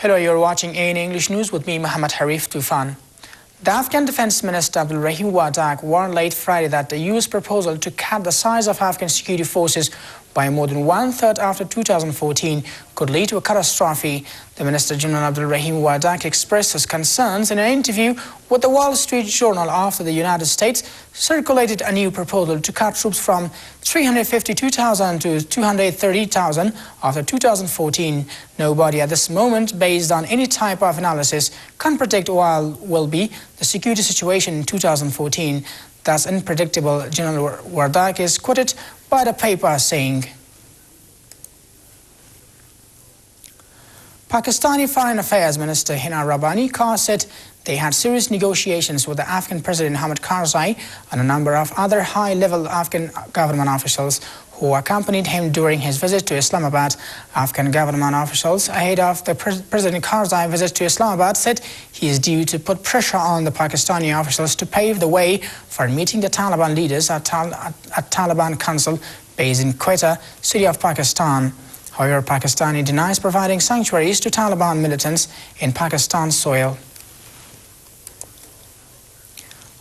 Hello, you're watching AN English News with me, Mohammed Harif Tufan. The Afghan Defense Minister Abdul Rahim Wardak warned late Friday that the US proposal to cut the size of Afghan security forces by more than one-third after 2014 could lead to a catastrophe. The Minister General Abdul Rahim Wardak expressed his concerns in an interview with the Wall Street Journal after the United States circulated a new proposal to cut troops from 352,000 to 230,000 after 2014. Nobody at this moment, based on any type of analysis, can predict what will be the security situation in 2014. Thus unpredictable, General Wardak is quoted by the paper saying, Pakistani Foreign Affairs Minister Hina Rabbani Khan said they had serious negotiations with the Afghan President Hamid Karzai and a number of other high-level Afghan government officials who accompanied him during his visit to Islamabad. Afghan government officials, ahead of the President Karzai visit to Islamabad, said he is due to put pressure on the Pakistani officials to pave the way for meeting the Taliban leaders at Taliban Council based in Quetta, city of Pakistan. However, Pakistan denies providing sanctuaries to Taliban militants in Pakistan's soil.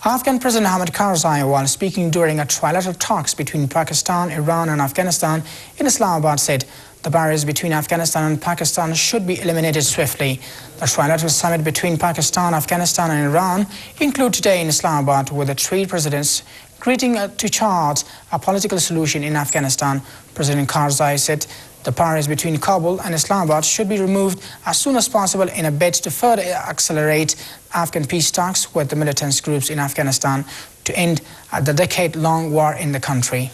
Afghan President Hamid Karzai, while speaking during a trilateral talks between Pakistan, Iran and Afghanistan in Islamabad, said the barriers between Afghanistan and Pakistan should be eliminated swiftly. The trilateral summit between Pakistan, Afghanistan and Iran include today in Islamabad with the three presidents greeting to chart a political solution in Afghanistan. President Karzai said the barriers between Kabul and Islamabad should be removed as soon as possible in a bid to further accelerate Afghan peace talks with the militant groups in Afghanistan to end the decade-long war in the country.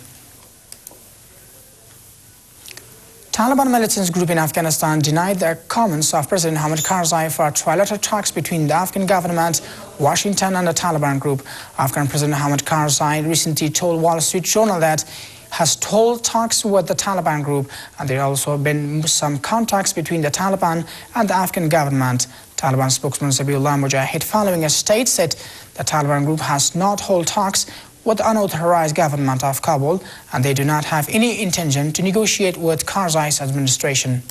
Taliban militants group in Afghanistan denied the comments of President Hamid Karzai for trilateral talks between the Afghan government, Washington and the Taliban group. Afghan President Hamid Karzai recently told Wall Street Journal that has told talks with the Taliban group, and there have also been some contacts between the Taliban and the Afghan government. Taliban spokesman Zabiullah Mujahid, following a state, said the Taliban group has not held talks with the unauthorized government of Kabul, and they do not have any intention to negotiate with Karzai's administration.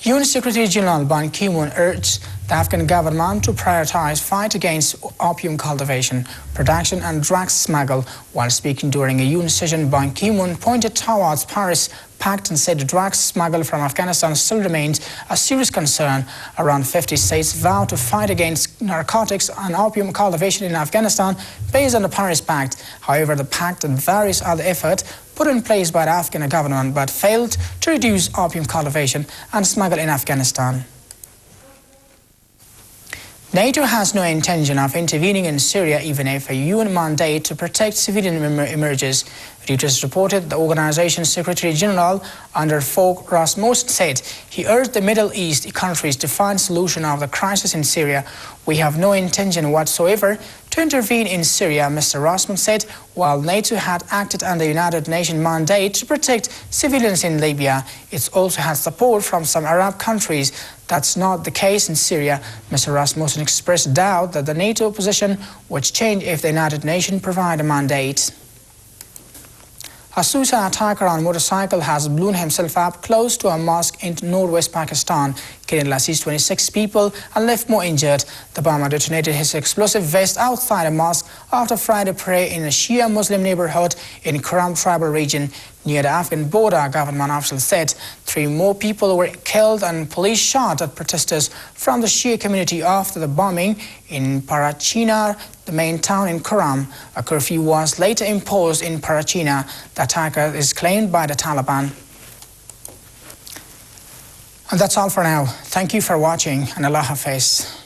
UN Secretary General Ban Ki-moon urged the Afghan government to prioritize fight against opium cultivation, production and drug smuggle. While speaking during a UN session, Ban Ki-moon pointed towards Paris Pact and said drug smuggle from Afghanistan still remains a serious concern. Around 50 states vow to fight against narcotics and opium cultivation in Afghanistan based on the Paris Pact. However, the pact and various other efforts put in place by the Afghan government but failed to reduce opium cultivation and smuggle in Afghanistan. NATO has no intention of intervening in Syria even if a UN mandate to protect civilians emerges. Reuters reported the organization's Secretary General Under Fogh Rasmussen said he urged the Middle East countries to find solution of the crisis in Syria. We have no intention whatsoever to intervene in Syria, Mr. Rasmussen said, while NATO had acted under the United Nations mandate to protect civilians in Libya. It also had support from some Arab countries. That's not the case in Syria. Mr. Rasmussen expressed doubt that the NATO position would change if the United Nations provide a mandate. A suicide attacker on a motorcycle has blown himself up close to a mosque in northwest Pakistan, killing at least 26 people and left more injured. The bomber detonated his explosive vest outside a mosque after Friday prayer in a Shia Muslim neighborhood in Kuram tribal region near the Afghan border. Government officials said 3 more people were killed and police shot at protesters from the Shia community after the bombing in Parachina, the main town in Kuram. A curfew was later imposed in Parachina. The attacker is claimed by the Taliban. And that's all for now. Thank you for watching, and Allah Hafiz.